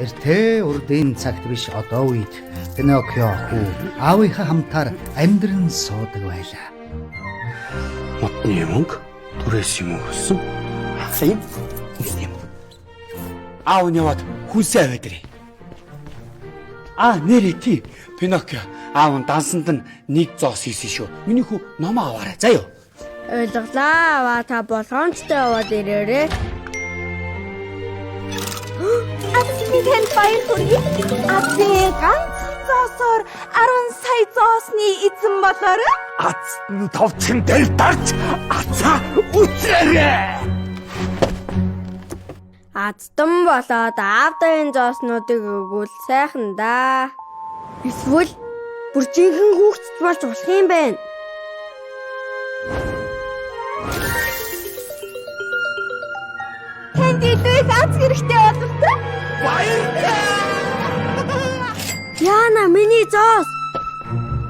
Эртээ урдын цагт биш одоо үед Пиноккио хүү аавынхаа хамтаар амьдран суудаг байлаа. Мотны мөнгө түрээс юм өгсөн. Сайн юм. Аав нь яваад хүнсээ аваад ирээ. Нэрээ тий. Пиноккио аав нь дансанд нь нэг зоос хийсэн шүү. Миний хүү номоо аваарай. Заа юу. Ойлголаа. Та болгоомжтой яваад ирээрээ. Атсихэн баяр хүргэе. Атсээ ганцхан зоосоор 10 сая зоосны эзэн болоорой. Атсан товчхон дэлтарч ацаа үцээрээ. Аздан болоод аавдын зооснуудыг өгвөл сайхан да. Эсвэл бүр жинхэнэ хүүхдч болж болох юм байна. Танд илүү их аз хэрэгтэй болох та? Яна миний зоос.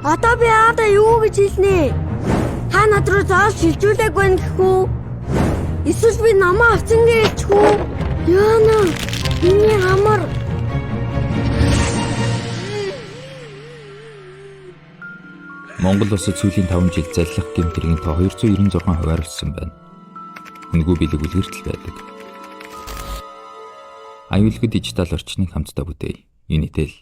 Одоо би аавда юу гэж хэлнэ? Та над руу зоос шилжүүлээг байна гэх үү? Эсвэл би намаа авсан гэж хүү? Яна миний хамар. Монгол улсад сүүлийн 5 жил заллах гэмтрийн тоо 296 хувиар өссөн байна. Үнэгүй бэлэг үлгэртэл байдаг. Аюулгүй дижитал орчныг хамтдаа бүтээе. Unitel